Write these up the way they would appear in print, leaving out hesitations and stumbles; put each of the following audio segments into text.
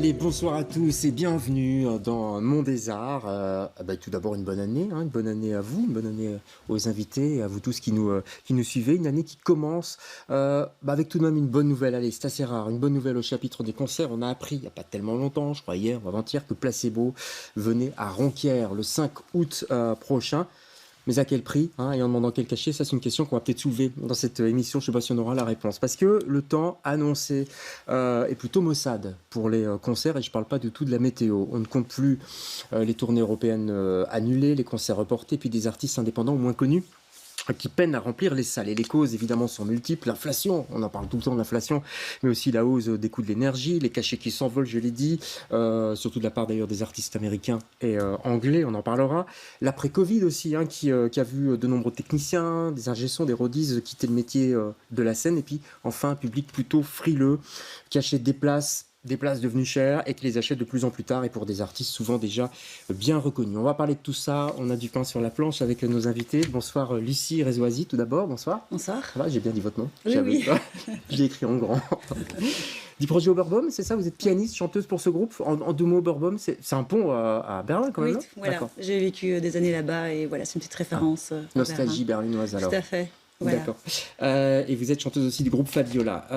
Allez, bonsoir à tous et bienvenue dans Monde des Arts. Tout d'abord, une bonne année à vous, une bonne année aux invités et à vous tous qui nous suivez. Une année qui commence avec tout de même une bonne nouvelle. Allez, c'est assez rare, une bonne nouvelle au chapitre des concerts. On a appris, il n'y a pas tellement longtemps, je crois hier ou avant-hier, que Placebo venait à Ronquières le 5 août prochain. Mais à quel prix et en demandant quel cachet? Ça, c'est une question qu'on va peut-être soulever dans cette émission. Je ne sais pas si on aura la réponse. Parce que le temps annoncé est plutôt maussade pour les concerts. Et je ne parle pas du tout de la météo. On ne compte plus les tournées européennes annulées, les concerts reportés, puis des artistes indépendants ou moins connus qui peinent à remplir les salles. Et les causes, évidemment, sont multiples. L'inflation, on en parle tout le temps de l'inflation, mais aussi la hausse des coûts de l'énergie, les cachets qui s'envolent, je l'ai dit, surtout de la part d'ailleurs des artistes américains et anglais, on en parlera. L'après-Covid aussi, qui a vu de nombreux techniciens, des ingé-sons, des roadies quitter le métier de la scène. Et puis, enfin, un public plutôt frileux, qui achète des places devenues chères et qui les achètent de plus en plus tard et pour des artistes souvent déjà bien reconnus. On va parler de tout ça, on a du pain sur la planche avec nos invités. Bonsoir Lucie Rezoisi tout d'abord, bonsoir. Bonsoir. Ça va, j'ai bien dit votre nom? Oui. J'ai écrit en grand. Du projet Oberbaum, c'est ça? Vous êtes pianiste, chanteuse pour ce groupe? En deux mots, Oberbaum, c'est un pont à Berlin quand même, oui, voilà. J'ai vécu des années là-bas et voilà, c'est une petite référence. Nostalgie berlinoise alors. Tout à fait. Voilà. D'accord. Et vous êtes chanteuse aussi du groupe Fabiola.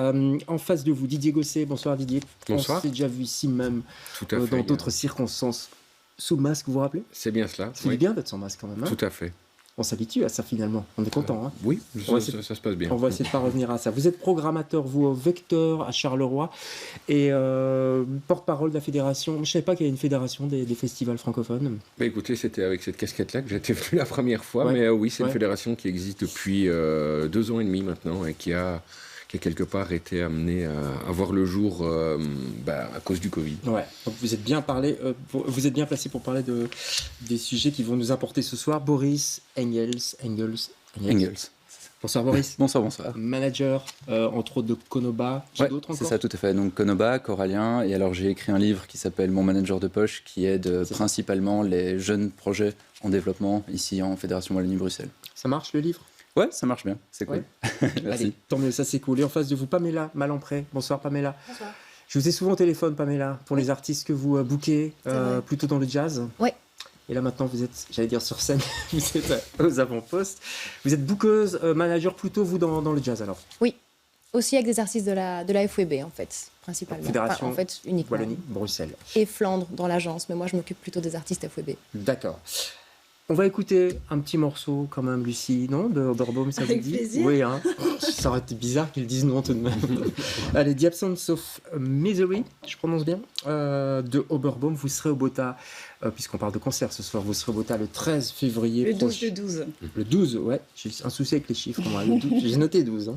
En face de vous, Didier Gosset. Bonsoir Didier. Bonsoir. On s'est déjà vu ici même, dans d'autres circonstances. Sous le masque, vous vous rappelez? C'est bien cela. Ça fait bien d'être sans masque quand même. Tout à fait. On s'habitue à ça finalement. On est content. Oui, ça se passe bien. On va essayer de ne pas revenir à ça. Vous êtes programmateur, vous, au Vecteur à Charleroi et porte-parole de la fédération. Je ne savais pas qu'il y avait une fédération des festivals francophones. Écoutez, c'était avec cette casquette-là que j'étais venu la première fois. Ouais. Mais oui, c'est une fédération qui existe depuis 2 ans et demi maintenant et qui a quelque part été amenée à voir le jour à cause du Covid. Ouais. Donc vous êtes bien placé pour parler des sujets qui vont nous importer ce soir. Boris Engels. Bonsoir Boris. Bonsoir. Manager, entre autres de Konoba. D'autres encore? C'est ça, tout à fait. Donc Konoba, Corallien. Et alors j'ai écrit un livre qui s'appelle Mon manager de poche, qui aide principalement les jeunes projets en développement ici en Fédération Wallonie-Bruxelles. Ça marche le livre? Ouais, ça marche bien, c'est cool. Ouais. Allez, tant mieux, ça c'est cool. Et en face de vous, Pamela Malempré. Bonsoir Pamela. Bonsoir. Je vous ai souvent au téléphone, Pamela, pour les artistes que vous bookez, plutôt dans le jazz. Oui. Et là maintenant, vous êtes, j'allais dire sur scène, vous êtes aux avant-postes. Vous êtes bookeuse, manager plutôt, vous, dans le jazz alors? Oui, aussi avec des artistes de la FWB en fait, principalement. Fédération en fait, uniquement. Wallonie-Bruxelles. Et Flandre dans l'agence, mais moi je m'occupe plutôt des artistes FWB. D'accord. On va écouter un petit morceau quand même, Lucie, non? De Oberbaum, ça vous dit? Plaisir. Oui, ça aurait été bizarre qu'ils disent non tout de même. Allez, The Absence of Misery, je prononce bien, de Oberbaum. Vous serez au Bota, puisqu'on parle de concert ce soir, vous serez au Bota le 13 février prochain. Le 12, ouais. J'ai un souci avec les chiffres, moi. J'ai noté 12.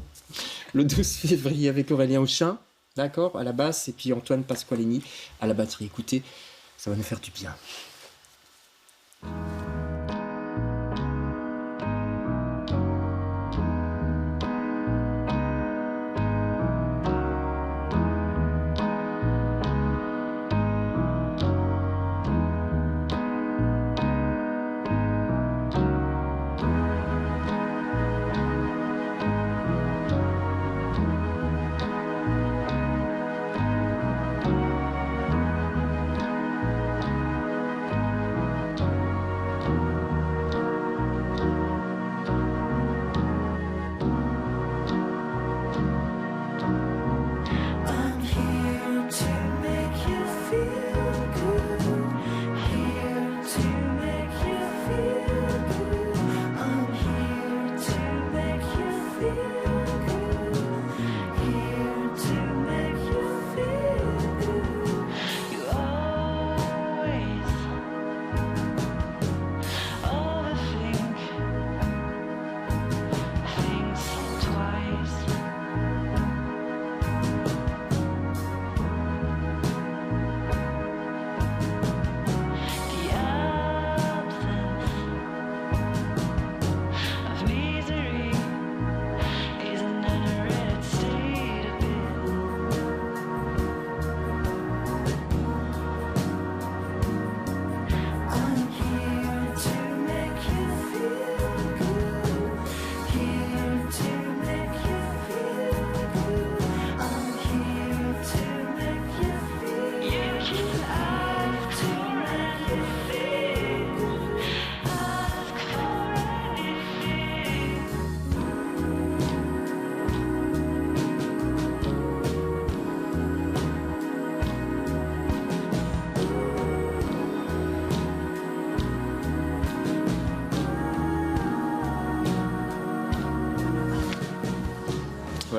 Le 12 février avec Aurélien Auchin, d'accord, à la basse, et puis Antoine Pasqualini à la batterie. Écoutez, ça va nous faire du bien.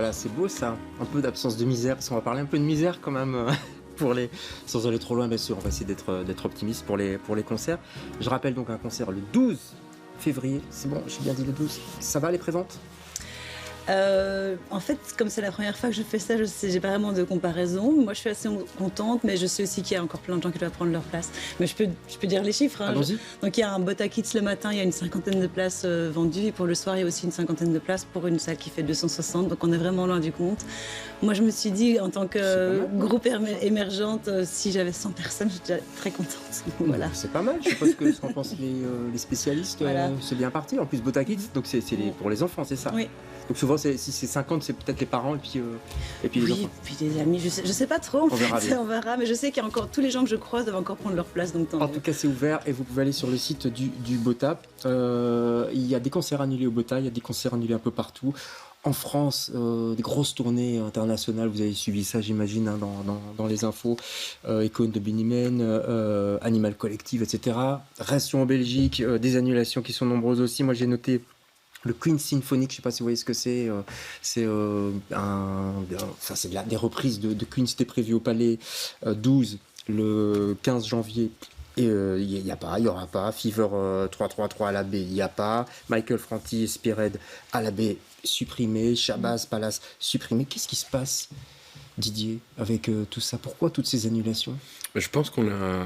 Voilà, c'est beau ça. Un peu d'absence de misère, parce qu'on va parler un peu de misère quand même. Sans aller trop loin, bien sûr, on va essayer d'être optimiste pour les concerts. Je rappelle donc un concert le 12 février. C'est bon, j'ai bien dit le 12. Ça va, les préventes? En fait, comme c'est la première fois que je fais ça, j'ai pas vraiment de comparaison. Moi, je suis assez contente, mais je sais aussi qu'il y a encore plein de gens qui doivent prendre leur place. Mais je peux dire les chiffres. Hein. Allons-y. Donc, il y a un Botta Kids le matin, il y a une 50aine de places vendues. Et pour le soir, il y a aussi une 50aine de places pour une salle qui fait 260. Donc, on est vraiment loin du compte. Moi, je me suis dit, en tant que groupe émergente, si j'avais 100 personnes, j'étais déjà très contente. Voilà. C'est pas mal. Je sais pas ce qu'en pensent les spécialistes. Voilà. C'est bien parti. En plus, Botta Kids, donc c'est pour les enfants, c'est ça? Oui. Donc souvent, si c'est 50, c'est peut-être les parents et puis les enfants. Puis des amis, je sais pas trop. On verra bien. On verra, mais je sais qu'il y a encore tous les gens que je croise doivent encore prendre leur place. Donc En tout cas, c'est ouvert et vous pouvez aller sur le site du Botta. Il y a des concerts annulés au Botta, il y a des concerts annulés un peu partout. En France, des grosses tournées internationales, vous avez suivi ça, j'imagine, hein, dans les infos. Icône de Bunnymen, Animal Collective, etc. Restion en Belgique, des annulations qui sont nombreuses aussi. Moi, j'ai noté le Queen Symphonique, je ne sais pas si vous voyez ce que c'est. C'est des reprises de Queen, c'était prévu au Palais 12 le 15 janvier. Et il n'y aura pas. Fever 333 à la baie, il n'y a pas. Michael Franti et Spearhead à la baie, supprimé. Shabazz Palace, supprimé. Qu'est-ce qui se passe, Didier, avec tout ça? Pourquoi toutes ces annulations? Je pense qu'on a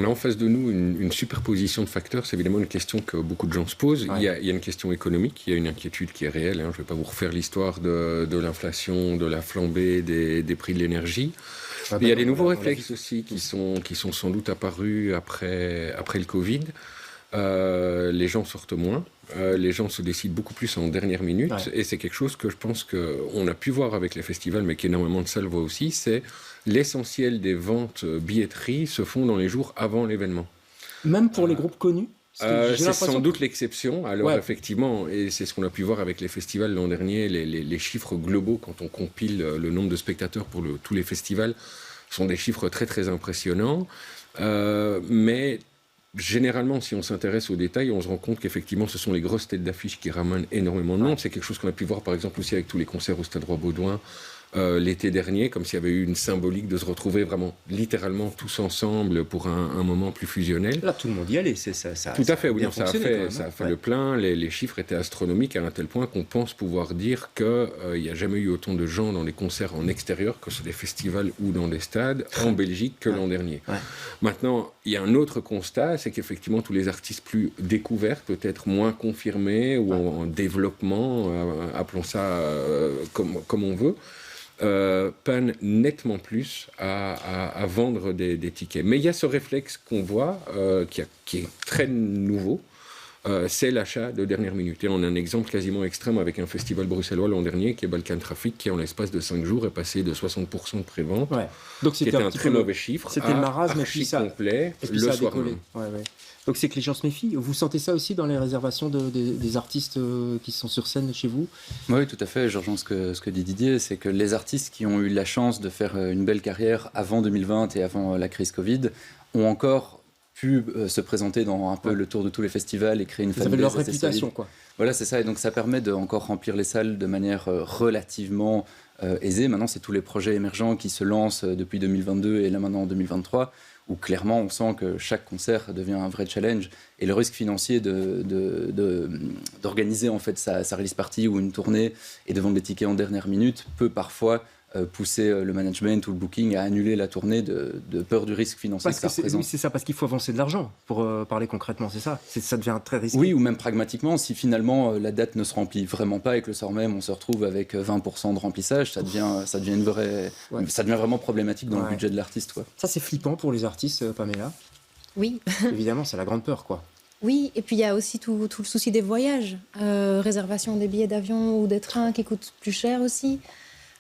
en face de nous une superposition de facteurs. C'est évidemment une question que beaucoup de gens se posent. Ouais. Il y a une question économique, il y a une inquiétude qui est réelle. Hein. Je ne vais pas vous refaire l'histoire de l'inflation, de la flambée des prix de l'énergie. Il y a des nouveaux réflexes aussi qui sont sans doute apparus après le Covid. Les gens sortent moins. Les gens se décident beaucoup plus en dernière minute. Ouais. Et c'est quelque chose que je pense qu'on a pu voir avec les festivals, mais qu'énormément de salles voient aussi, c'est l'essentiel des ventes billetteries se font dans les jours avant l'événement. Même pour les groupes connus? C'est sans doute l'exception. Alors effectivement, et c'est ce qu'on a pu voir avec les festivals l'an dernier, les chiffres globaux, quand on compile le nombre de spectateurs pour tous les festivals, sont des chiffres très très impressionnants. Mais généralement, si on s'intéresse aux détails, on se rend compte qu'effectivement, ce sont les grosses têtes d'affiche qui ramènent énormément de monde. C'est quelque chose qu'on a pu voir par exemple aussi avec tous les concerts au Stade Roi-Baudouin l'été dernier, comme s'il y avait eu une symbolique de se retrouver vraiment littéralement tous ensemble pour un moment plus fusionnel. Là, tout le monde y allait, ça tout à fait, oui, ça a fait le plein, les chiffres étaient astronomiques à un tel point qu'on pense pouvoir dire qu'il n'y a jamais eu autant de gens dans les concerts en extérieur, que ce soit des festivals ou dans des stades, en Belgique que l'an dernier. Ouais. Maintenant, il y a un autre constat, c'est qu'effectivement tous les artistes plus découverts, peut-être moins confirmés ou en développement, appelons ça comme on veut, peinent nettement plus à vendre des tickets. Mais il y a ce réflexe qu'on voit, qui est très nouveau, c'est l'achat de dernière minute. Et on a un exemple quasiment extrême avec un festival bruxellois l'an dernier, qui est Balkan Traffic, qui en l'espace de 5 jours est passé de 60% de prévente, donc c'était un très mauvais chiffre, c'était le marasme, archi complet et puis le ça soir même. Donc c'est que les gens se méfient. Vous sentez ça aussi dans les réservations des artistes qui sont sur scène chez vous? Oui, tout à fait. Je rejoins ce que dit Didier, c'est que les artistes qui ont eu la chance de faire une belle carrière avant 2020 et avant la crise Covid ont encore pu se présenter dans un peu le tour de tous les festivals et créer une fanbase. Leur réputation, quoi. Voilà, c'est ça. Et donc ça permet de encore remplir les salles de manière relativement aisée. Maintenant, c'est tous les projets émergents qui se lancent depuis 2022 et là maintenant en 2023. Où clairement on sent que chaque concert devient un vrai challenge et le risque financier d'organiser en fait sa release party ou une tournée et de vendre des tickets en dernière minute peut parfois pousser le management ou le booking à annuler la tournée de peur du risque financier que ça représente. C'est ça, parce qu'il faut avancer de l'argent pour parler concrètement, c'est ça? Ça devient très risqué. Oui, ou même pragmatiquement, si finalement la date ne se remplit vraiment pas et que le soir même on se retrouve avec 20% de remplissage, ça devient ça devient vraiment problématique dans le budget de l'artiste, quoi. Ça c'est flippant pour les artistes, Pamela. Oui. Évidemment, c'est la grande peur, quoi. Oui, et puis il y a aussi tout le souci des voyages, réservation des billets d'avion ou des trains qui coûtent plus cher aussi.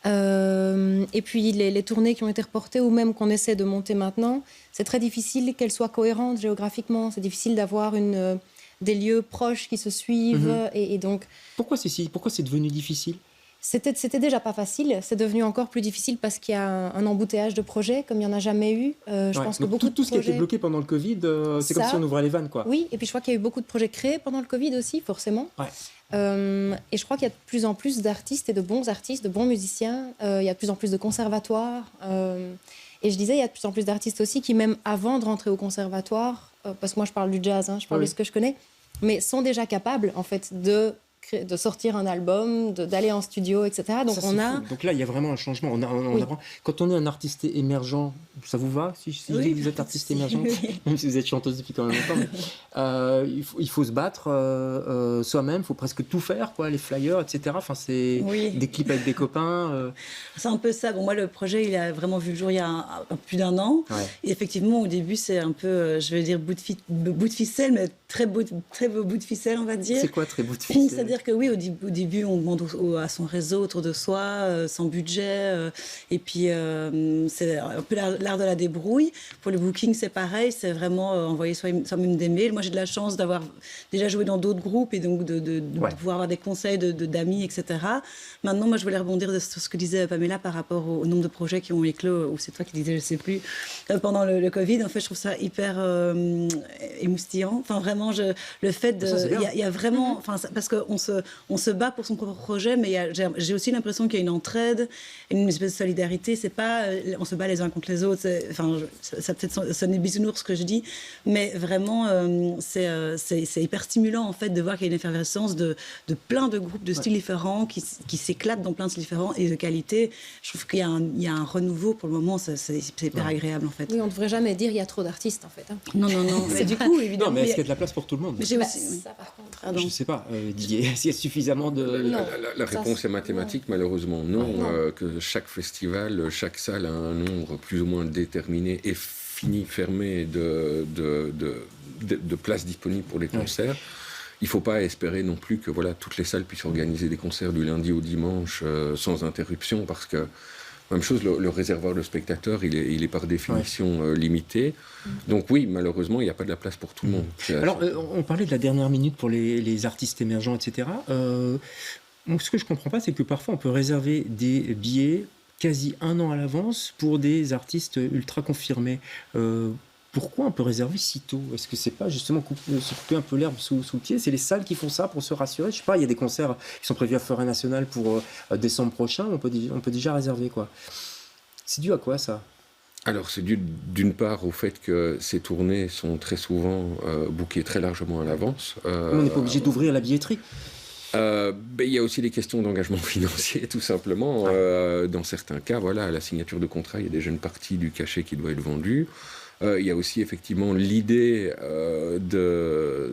Et puis les tournées qui ont été reportées ou même qu'on essaie de monter maintenant, c'est très difficile qu'elles soient cohérentes géographiquement. C'est difficile d'avoir des lieux proches qui se suivent. Et donc... Pourquoi c'est devenu difficile? C'était déjà pas facile. C'est devenu encore plus difficile parce qu'il y a un embouteillage de projets comme il n'y en a jamais eu. Je pense que donc beaucoup de tout ce qui a projets... été bloqué pendant le Covid, c'est comme si on ouvrait les vannes, quoi. Oui, et puis je crois qu'il y a eu beaucoup de projets créés pendant le Covid aussi, forcément. Ouais. Et je crois qu'il y a de plus en plus d'artistes et de bons musiciens. Il y a de plus en plus de conservatoires. Et je disais, il y a de plus en plus d'artistes aussi qui, même avant de rentrer au conservatoire, parce que moi je parle du jazz, je parle de ce que je connais, mais sont déjà capables en fait de sortir un album, d'aller en studio, etc. Donc Ça, donc là, il y a vraiment un changement. On apprend. Quand on est un artiste émergent, ça vous va si je dis que vous êtes artiste émergent, même si vous êtes chanteuse depuis quand même longtemps. Mais, il faut se battre soi-même, il faut presque tout faire, quoi, les flyers, etc. Enfin, c'est des clips avec des copains. C'est un peu ça. Bon, moi, le projet, il a vraiment vu le jour il y a plus d'1 an. Ouais. Et effectivement, au début, c'est un peu, je vais dire, bout de ficelle, mais très beau bout de ficelle, on va dire. C'est quoi très bout de ficelle? C'est-à-dire que oui, au début, on demande à son réseau autour de soi, sans budget. Et puis, c'est un peu l'art de la débrouille. Pour le booking, c'est pareil. C'est vraiment envoyer soi-même des mails. Moi, j'ai de la chance d'avoir déjà joué dans d'autres groupes et donc de pouvoir avoir des conseils d'amis, etc. Maintenant, moi, je voulais rebondir sur ce que disait Pamela par rapport au nombre de projets qui ont éclos, ou c'est toi qui disais, je ne sais plus, pendant le Covid. En fait, je trouve ça hyper émoustillant. Enfin, vraiment, le fait de... Il y a vraiment... Parce qu'on on se bat pour son propre projet, mais j'ai aussi l'impression qu'il y a une entraide, une espèce de solidarité. C'est pas on se bat les uns contre les autres. Ça peut-être sonner bisounours ce que je dis, mais vraiment c'est hyper stimulant en fait de voir qu'il y a une effervescence de plein de groupes de styles différents qui s'éclatent dans plein de styles différents et de qualité. Je trouve qu'il y a un renouveau pour le moment. C'est hyper agréable en fait. Oui, on ne devrait jamais dire il y a trop d'artistes en fait. Non. Mais du coup, évidemment. Non, mais est-ce qu'il y a de la place pour tout le monde? Mais j'ai aussi ça par contre. Je ne sais pas, Didier, s'il y a suffisamment de... La réponse est mathématique, malheureusement non. Que chaque festival, chaque salle a un nombre plus ou moins déterminé et fermé de places disponibles pour les concerts. Il ne faut pas espérer non plus que toutes les salles puissent organiser des concerts du lundi au dimanche sans interruption, parce que même chose, le réservoir de spectateurs, il est par définition limité. Donc oui, malheureusement, il n'y a pas de la place pour tout le monde. Alors, on parlait de la dernière minute pour les artistes émergents, etc. Ce que je ne comprends pas, c'est que parfois, on peut réserver des billets quasi 1 an à l'avance pour des artistes ultra confirmés. Pourquoi on peut réserver si tôt? Est-ce que c'est pas justement se couper un peu l'herbe sous le pied? C'est les salles qui font ça pour se rassurer? Je sais pas, il y a des concerts qui sont prévus à Forêt Nationale pour décembre prochain, on peut déjà réserver, quoi. C'est dû à quoi, ça? Alors, c'est dû d'une part au fait que ces tournées sont très souvent bookées très largement à l'avance. On n'est pas obligé d'ouvrir la billetterie. Il y a aussi des questions d'engagement financier, tout simplement. Dans certains cas, à la signature de contrat, il y a déjà une partie du cachet qui doit être vendue. Il y a aussi effectivement l'idée de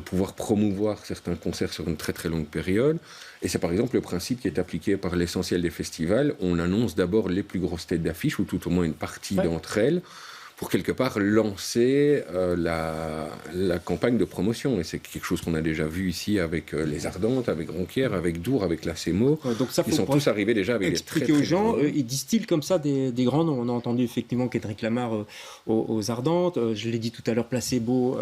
pouvoir promouvoir certains concerts sur une très très longue période. Et c'est par exemple le principe qui est appliqué par l'essentiel des festivals. On annonce d'abord les plus grosses têtes d'affiche, ou tout au moins une partie d'entre elles, pour quelque part lancer la campagne de promotion. Et c'est quelque chose qu'on a déjà vu ici avec les Ardentes, avec Ronquière, avec Dour, avec la CEMO. Donc ça, ils sont tous arrivés déjà avec expliquer des très, aux gens, très ils distillent comme ça des grands noms. On a entendu effectivement Kendrick Lamar aux Ardentes, je l'ai dit tout à l'heure, Placebo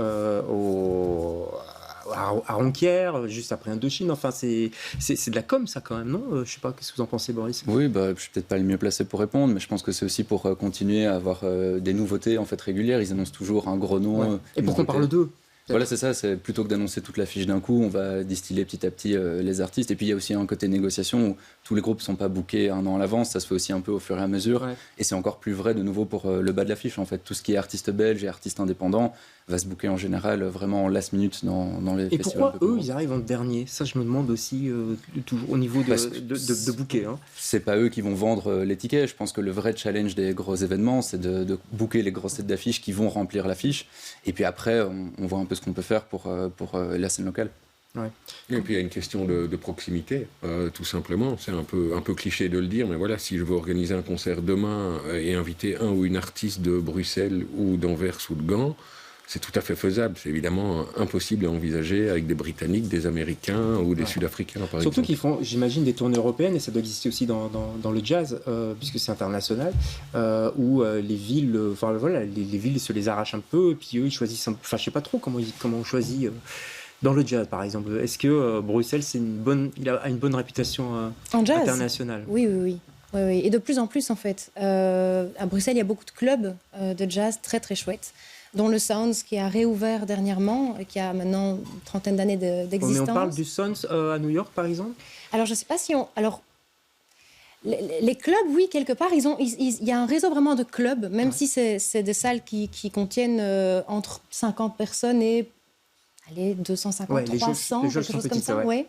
à Ronquière, juste après Indochine. Enfin, c'est de la com, ça, quand même, non? Je sais pas, qu'est-ce que vous en pensez, Boris? Oui, je suis peut-être pas le mieux placé pour répondre, mais je pense que c'est aussi pour continuer à avoir des nouveautés en fait régulières. Ils annoncent toujours un gros nom. Et pourquoi on parle d'eux? Voilà, c'est ça, c'est plutôt que d'annoncer toute la fiche d'un coup, on va distiller petit à petit les artistes. Et puis il y a aussi un côté négociation où tous les groupes ne sont pas bookés 1 an à l'avance, ça se fait aussi un peu au fur et à mesure. Et c'est encore plus vrai de nouveau pour le bas de l'affiche en fait. Tout ce qui est artiste belge et artiste indépendant va se booker en général vraiment en last minute dans les festivals. Et pourquoi eux, ils arrivent en dernier? Ça, je me demande aussi, toujours au niveau de booker. C'est pas eux qui vont vendre les tickets. Je pense que le vrai challenge des gros événements, c'est de booker les grosses têtes d'affiche qui vont remplir l'affiche. Et puis après, on voit un peu ce qu'on peut faire pour la scène locale. Et puis il y a une question de proximité, tout simplement. C'est un peu cliché de le dire, mais voilà, si je veux organiser un concert demain et inviter un ou une artiste de Bruxelles ou d'Anvers ou de Gand, c'est tout à fait faisable. C'est évidemment impossible à envisager avec des Britanniques, des Américains ou des Sud-Africains, par exemple. Surtout qu'ils font, j'imagine, des tournées européennes, et ça doit exister aussi dans le jazz, puisque c'est international, où les villes, les villes se les arrachent un peu, et puis eux, ils choisissent, je sais pas trop comment on choisit Dans le jazz, par exemple, est-ce que Bruxelles, a une bonne réputation En jazz internationale? Oui. Et de plus en plus, en fait. À Bruxelles, il y a beaucoup de clubs de jazz très, très chouettes, dont le Sounds, qui a réouvert dernièrement, qui a maintenant une trentaine d'années d'existence. Mais on parle du Sounds à New York, par exemple? Alors, je ne sais pas si on... Alors, les clubs, oui, quelque part, il y a un réseau vraiment de clubs, même si c'est des salles qui contiennent entre 50 personnes et 250, 300, quelque chose comme ça. Ouais.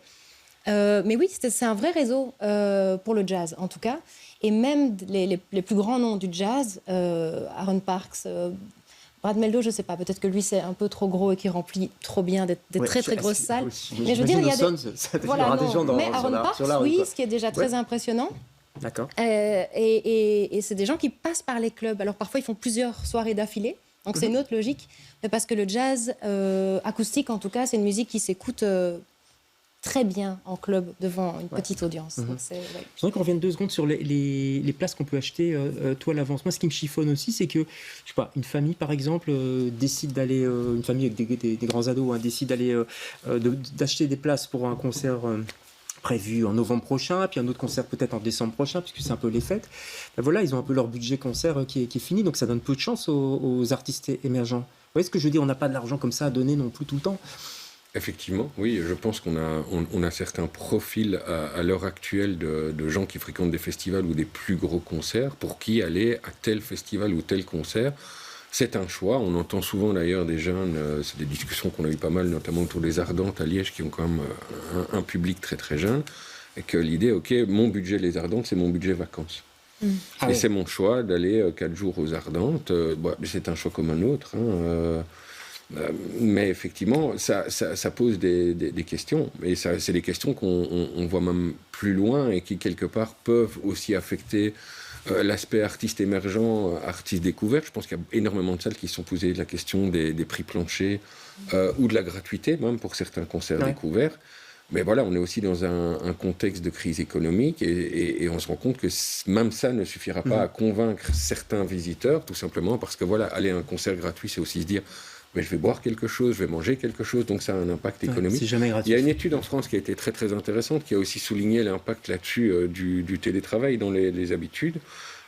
Mais oui, c'est un vrai réseau pour le jazz, en tout cas. Et même les plus grands noms du jazz, Aaron Parks, Brad Meldo, je ne sais pas, peut-être que lui, c'est un peu trop gros et qui remplit trop bien des très, très grosses salles. Mais je veux dire, il y a des gens mais Aaron Parks, oui, ce qui est déjà très impressionnant. D'accord. Et c'est des gens qui passent par les clubs. Alors, parfois, ils font plusieurs soirées d'affilée. Donc, c'est une autre logique. Mais parce que le jazz acoustique, en tout cas, c'est une musique qui s'écoute très bien en club devant une petite audience. Donc Je voudrais qu'on revienne 2 secondes sur les places qu'on peut acheter toi à l'avance. Moi, ce qui me chiffonne aussi, c'est que, je sais pas, une famille, par exemple, décide d'aller, une famille avec des grands ados, décide d'acheter des places pour un concert prévu en novembre prochain, puis un autre concert peut-être en décembre prochain, puisque c'est un peu les fêtes. Ben voilà, ils ont un peu leur budget concert qui est fini, donc ça donne peu de chance aux artistes émergents. Vous voyez ce que je veux dire? On n'a pas de l'argent comme ça à donner non plus tout le temps. Effectivement, oui, je pense qu'on a certains profils à l'heure actuelle de gens qui fréquentent des festivals ou des plus gros concerts, pour qui aller à tel festival ou tel concert, c'est un choix. On entend souvent d'ailleurs des jeunes, c'est des discussions qu'on a eu pas mal, notamment autour des Ardentes à Liège, qui ont quand même un public très très jeune, et que l'idée, ok, mon budget les Ardentes, c'est mon budget vacances. Et c'est mon choix d'aller 4 jours aux Ardentes, c'est un choix comme un autre, mais effectivement, ça pose des questions. Et c'est des questions qu'on voit même plus loin et qui, quelque part, peuvent aussi affecter l'aspect artiste émergent, artiste découvert. Je pense qu'il y a énormément de salles qui se sont posées la question des prix planchers ou de la gratuité, même pour certains concerts découverts. Mais voilà, on est aussi dans un contexte de crise économique et on se rend compte que même ça ne suffira pas à convaincre certains visiteurs, tout simplement parce que voilà, aller à un concert gratuit, c'est aussi se dire... Mais je vais boire quelque chose, je vais manger quelque chose, donc ça a un impact économique. C'est jamais gratuit. Il y a une étude en France qui a été très très intéressante, qui a aussi souligné l'impact là-dessus du télétravail dans les habitudes.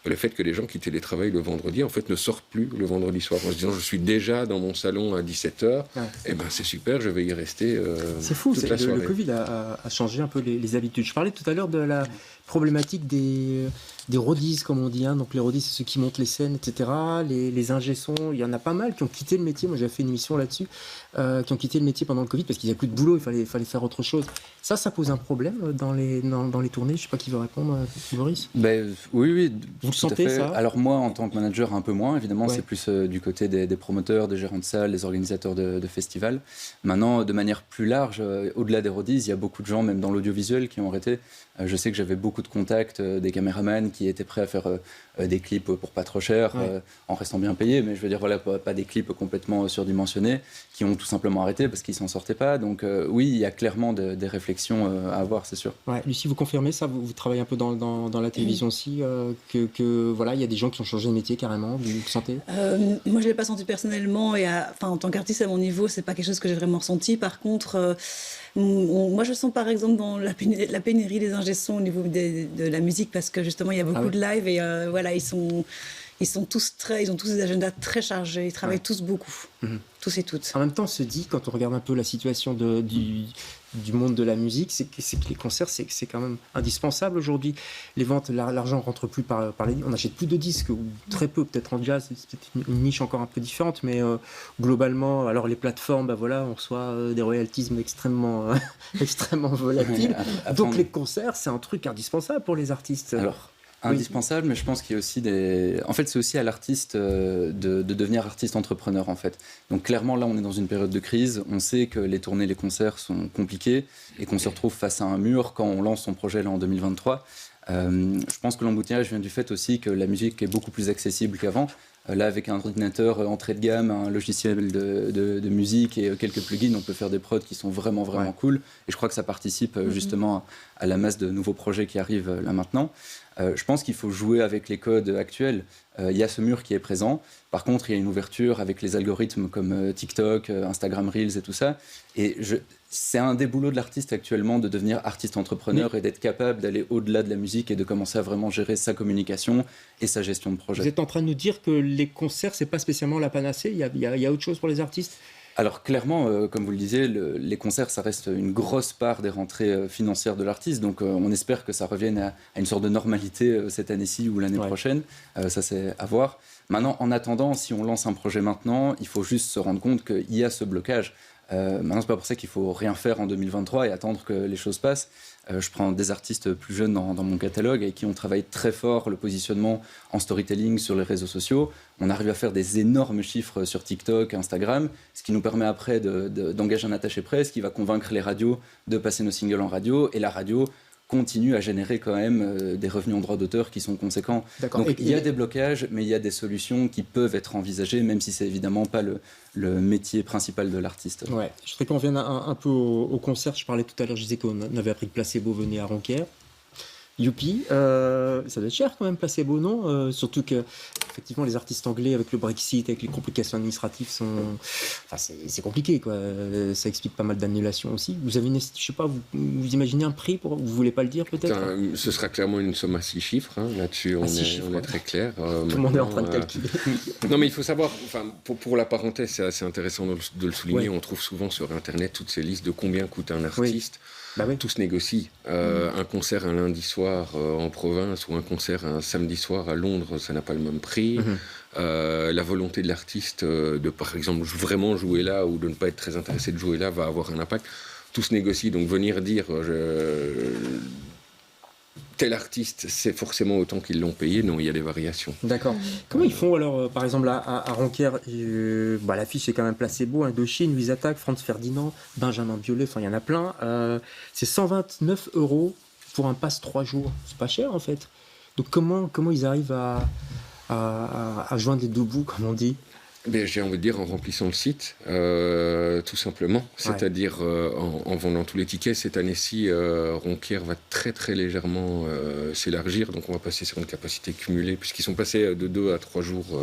Le fait que les gens qui télétravaillent le vendredi, en fait, ne sortent plus le vendredi soir en se disant je suis déjà dans mon salon à 17h, et ben c'est super, je vais y rester c'est fou, toute la soirée. Le Covid a changé un peu les habitudes. Je parlais tout à l'heure de la problématique des roadies, comme on dit. Donc les roadies, c'est ceux qui montent les scènes, etc. Les ingé-sons, il y en a pas mal qui ont quitté le métier. Moi, j'avais fait une émission là-dessus, qui ont quitté le métier pendant le Covid parce qu'il n'y a plus de boulot, il fallait faire autre chose. Ça pose un problème dans les tournées. Je ne sais pas qui veut répondre, Boris. Oui. Vous le sentez, ça? Alors moi, en tant que manager, un peu moins. Évidemment, c'est plus du côté des promoteurs, des gérants de salles, des organisateurs de festivals. Maintenant, de manière plus large, au-delà des roadies, il y a beaucoup de gens, même dans l'audiovisuel, qui ont arrêté. Je sais que j'avais beaucoup de contacts, des caméramans qui étaient prêts à faire des clips pour pas trop cher, en restant bien payés, mais je veux dire, voilà, pas des clips complètement surdimensionnés, qui ont tout simplement arrêté parce qu'ils s'en sortaient pas. Donc oui, il y a clairement des réflexions à avoir, c'est sûr. Lucie, vous confirmez ça? Vous travaillez un peu dans la télévision aussi, que voilà, il y a des gens qui ont changé de métier carrément, vous le sentez? Moi, je l'ai pas senti personnellement, et en tant qu'artiste à mon niveau, c'est pas quelque chose que j'ai vraiment ressenti. Par contre, moi, je sens par exemple dans la pénurie des ingé-sons au niveau de la musique, parce que justement, il y a beaucoup de live et voilà, ils ont tous des agendas très chargés, ils travaillent tous beaucoup, tous et toutes. En même temps, on se dit, quand on regarde un peu la situation du monde de la musique, c'est que les concerts, c'est quand même indispensable aujourd'hui. Les ventes, l'argent rentre plus par les... On n'achète plus de disques, ou très peu, peut-être en jazz, c'est peut-être une niche encore un peu différente, mais globalement, alors les plateformes, on reçoit des royalties extrêmement volatiles. Donc les concerts, c'est un truc indispensable pour les artistes. Alors, indispensable, mais je pense qu'il y a aussi En fait, c'est aussi à l'artiste de devenir artiste entrepreneur, en fait. Donc clairement, là, on est dans une période de crise. On sait que les tournées, les concerts sont compliqués et qu'on se retrouve face à un mur quand on lance son projet là en 2023. Je pense que l'embouteillage vient du fait aussi que la musique est beaucoup plus accessible qu'avant. Là, avec un ordinateur entrée de gamme, un logiciel de musique et quelques plugins, on peut faire des prods qui sont vraiment cool. Et je crois que ça participe justement à la masse de nouveaux projets qui arrivent là maintenant. Je pense qu'il faut jouer avec les codes actuels. Il y a ce mur qui est présent. Par contre, il y a une ouverture avec les algorithmes comme TikTok, Instagram Reels et tout ça. Et c'est un des boulots de l'artiste actuellement de devenir artiste entrepreneur et d'être capable d'aller au-delà de la musique et de commencer à vraiment gérer sa communication et sa gestion de projet. Vous êtes en train de nous dire que les concerts, c'est pas spécialement la panacée, il y a autre chose pour les artistes? Alors clairement, comme vous le disiez, les concerts, ça reste une grosse part des rentrées financières de l'artiste. Donc on espère que ça revienne à une sorte de normalité cette année-ci ou l'année prochaine. Ça, c'est à voir. Maintenant, en attendant, si on lance un projet maintenant, il faut juste se rendre compte qu'il y a ce blocage. Maintenant, c'est pas pour ça qu'il faut rien faire en 2023 et attendre que les choses passent. Je prends des artistes plus jeunes dans mon catalogue avec qui on travaille très fort le positionnement en storytelling sur les réseaux sociaux. On arrive à faire des énormes chiffres sur TikTok, Instagram, ce qui nous permet après d'engager un attaché presse qui va convaincre les radios de passer nos singles en radio, et la radio continue à générer quand même des revenus en droit d'auteur qui sont conséquents. D'accord. Donc il y a des blocages, mais il y a des solutions qui peuvent être envisagées, même si c'est évidemment pas le métier principal de l'artiste. Ouais. Je voudrais qu'on revienne un peu au concert. Je parlais tout à l'heure, je disais qu'on avait appris que Placebo venait à Ronquière. Youpi, ça doit être cher quand même, Placebo, non? Surtout que effectivement les artistes anglais avec le Brexit, avec les complications administratives c'est compliqué quoi. Ça explique pas mal d'annulations aussi. Vous avez je sais pas, vous imaginez un prix vous voulez pas le dire peut-être? Ce sera clairement une somme à 6 chiffres. Là-dessus, on est très clair. Tout le monde est en train de calculer. Non, mais il faut savoir. Pour la parenthèse, c'est assez intéressant de le souligner. On trouve souvent sur Internet toutes ces listes de combien coûte un artiste. Tout se négocie. Un concert un lundi soir en province ou un concert un samedi soir à Londres, ça n'a pas le même prix. La volonté de l'artiste de, par exemple, vraiment jouer là ou de ne pas être très intéressé de jouer là va avoir un impact. Tout se négocie. Donc venir dire tel artiste, c'est forcément autant qu'ils l'ont payé. Non, il y a des variations. D'accord. Comment ils font alors, par exemple, à Ronquière, l'affiche est quand même Placebo, Indochine, Louise Attaque, Franz Ferdinand, Benjamin Biolay, enfin il y en a plein. C'est 129 € pour un pass 3 jours. C'est pas cher en fait. Donc comment ils arrivent à joindre les deux bouts, comme on dit? J'ai envie de dire en remplissant le site, tout simplement. C'est-à-dire en vendant tous les tickets. Cette année-ci, Ronquière va très très légèrement s'élargir. Donc on va passer sur une capacité cumulée, puisqu'ils sont passés de 2 à 3 jours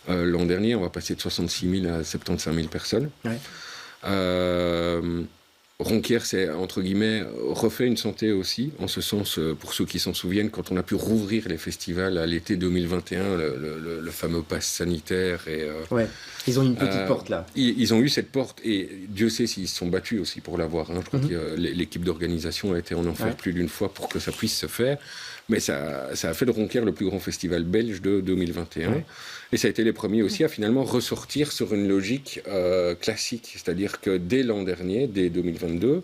l'an dernier. On va passer de 66 000 à 75 000 personnes. Ronquière, c'est, entre guillemets, refait une santé aussi, en ce sens, pour ceux qui s'en souviennent, quand on a pu rouvrir les festivals à l'été 2021, le fameux pass sanitaire. Ils ont une petite porte là. Ils ont eu cette porte, et Dieu sait s'ils se sont battus aussi pour l'avoir. Je crois que l'équipe d'organisation a été en enfer plus d'une fois pour que ça puisse se faire. Mais ça a fait de Ronquière le plus grand festival belge de 2021. Et ça a été les premiers aussi à finalement ressortir sur une logique classique. C'est-à-dire que dès l'an dernier, dès 2022,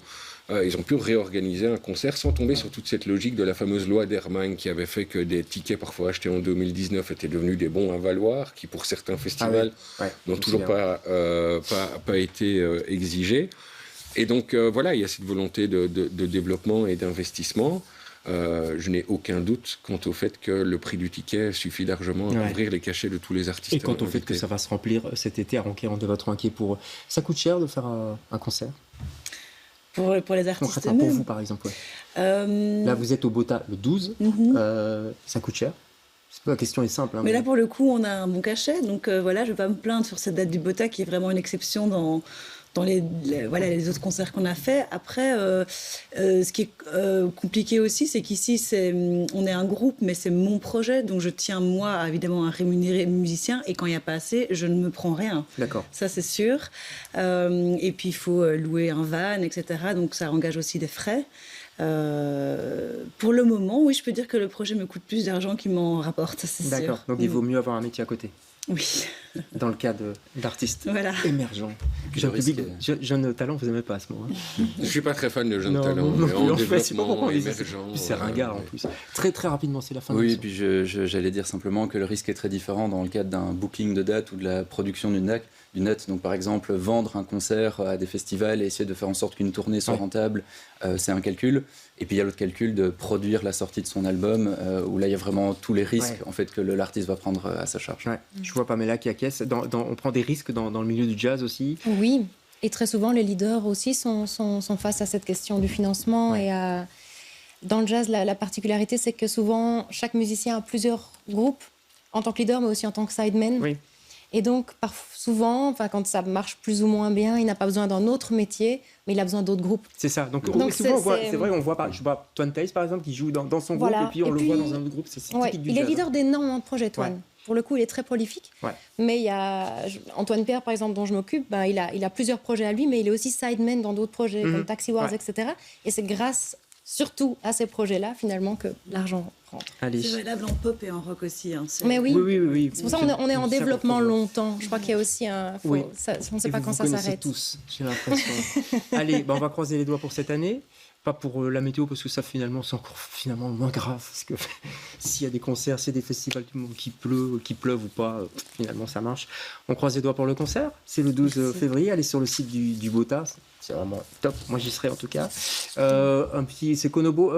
ils ont pu réorganiser un concert sans tomber sur toute cette logique de la fameuse loi d'Hermann qui avait fait que des tickets parfois achetés en 2019 étaient devenus des bons à valoir, qui pour certains festivals n'ont toujours pas été exigés. Et donc voilà, il y a cette volonté de développement et d'investissement. Je n'ai aucun doute quant au fait que le prix du ticket suffit largement à couvrir les cachets de tous les artistes. Et quant au fait que ça va se remplir cet été à Ronquière, on doit être inquiet pour eux. Ça coûte cher de faire un concert? Pour les artistes eux-mêmes. Pour vous, par exemple. Là, vous êtes au Bota le 12. Ça coûte cher? La question est simple. Mais là, pour le coup, on a un bon cachet. Donc je ne vais pas me plaindre sur cette date du Bota qui est vraiment une exception dans les autres concerts qu'on a fait. Après, ce qui est compliqué aussi, c'est qu'ici, on est un groupe, mais c'est mon projet, donc je tiens, moi, évidemment, à rémunérer mes musiciens, et quand il n'y a pas assez, je ne me prends rien. D'accord. Ça, c'est sûr. Et puis, il faut louer un van, etc. Donc, ça engage aussi des frais. Pour le moment, oui, je peux dire que le projet me coûte plus d'argent qu'il m'en rapporte, c'est sûr. D'accord, donc il vaut mieux avoir un métier à côté. Oui. Dans le cas d'artistes émergents. Jeune talent, vous n'aimez pas à ce moment. Je ne suis pas très fan de jeunes talents. C'est ringard en plus. Très très rapidement, c'est la fin. Oui, et puis j'allais dire simplement que le risque est très différent dans le cadre d'un booking de date ou de la production d'une date. Donc par exemple, vendre un concert à des festivals et essayer de faire en sorte qu'une tournée soit rentable, c'est un calcul. Et puis il y a l'autre calcul de produire la sortie de son album, où là il y a vraiment tous les risques en fait, que l'artiste va prendre à sa charge. Je vois Pamela qui acquiesce. On prend des risques dans le milieu du jazz aussi. Oui, et très souvent les leaders aussi sont face à cette question du financement et à Dans le jazz, la particularité, c'est que souvent, chaque musicien a plusieurs groupes, en tant que leader, mais aussi en tant que sideman. Oui. Et donc, souvent, quand ça marche plus ou moins bien, il n'a pas besoin d'un autre métier, mais il a besoin d'autres groupes. C'est ça. Donc Donc, souvent, c'est vrai, on voit, je vois Toine Taïs, par exemple, qui joue dans son groupe, et puis on le voit dans un autre groupe. C'est typique du il jazz. est leader d'énormément de projets, Toine. Ouais. Pour le coup, il est très prolifique. Ouais. Mais il y a Antoine Pierre, par exemple, dont je m'occupe, il a plusieurs projets à lui, mais il est aussi sideman dans d'autres projets, comme Taxi Wars, etc. Et c'est grâce, surtout à ces projets-là, finalement, que l'argent rentre. Allez. C'est valable en pop et en rock aussi. Hein. Mais oui. Oui. C'est pour ça qu'on est en développement longtemps. Je crois qu'il y a aussi un... on ne sait pas quand ça s'arrête. Tous, j'ai l'impression. Allez, on va croiser les doigts pour cette année. Pas pour la météo, parce que ça, finalement, c'est encore moins grave. Parce que s'il y a des concerts, s'il y a des festivals du monde qui pleuve ou pas, finalement, ça marche. On croise les doigts pour le concert. C'est le 12 février. Allez sur le site du Bota. C'est vraiment top. Moi, j'y serai en tout cas. C'est Konobo.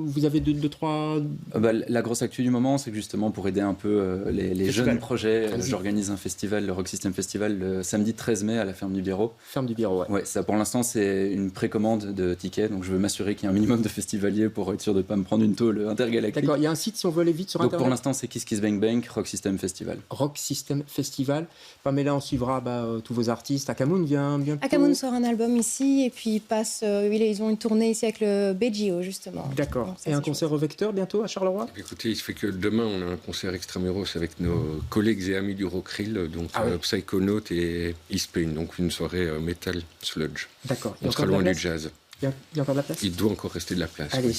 Vous avez deux, trois... La grosse actu du moment, c'est que justement, pour aider un peu les jeunes projets, j'organise un festival, le Rock System Festival, le samedi 13 mai à la Ferme du Biérot. Ferme du Biérot, ouais. Ouais, ça, pour l'instant, c'est une précommande de tickets. Donc, je veux m'assurer qu'il y a un minimum de festivaliers pour être sûr de ne pas me prendre une tôle intergalactique. D'accord. Il y a un site si on veut aller vite sur donc, Internet. pour l'instant, c'est Kiss Kiss Bang Bang, Rock System Festival. Rock System Festival. Pamela, on suivra tous vos artistes. Akamoun vient bientôt. Akamoun sort un album ici et puis ils ont une tournée ici avec le BGO justement. D'accord. Donc, ça, et un c'est concert au Vecteur bientôt à Charleroi? Écoutez, il se fait que demain, on a un concert extramuros avec nos collègues et amis du Rockrill, donc Psychonaut et Eastpain, donc une soirée metal sludge. D'accord. On sera loin du jazz. Il y a encore de la place? Il doit encore rester de la place. Allez.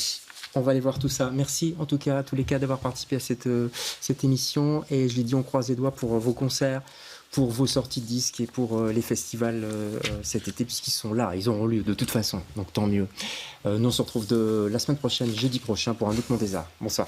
On va aller voir tout ça. Merci en tout cas à tous les cas d'avoir participé à cette émission. Et je l'ai dit, on croise les doigts pour vos concerts, pour vos sorties de disques et pour les festivals cet été, puisqu'ils sont là, ils auront lieu de toute façon, donc tant mieux. Nous on se retrouve la semaine prochaine, jeudi prochain, pour un autre Monde des Arts. Bonsoir.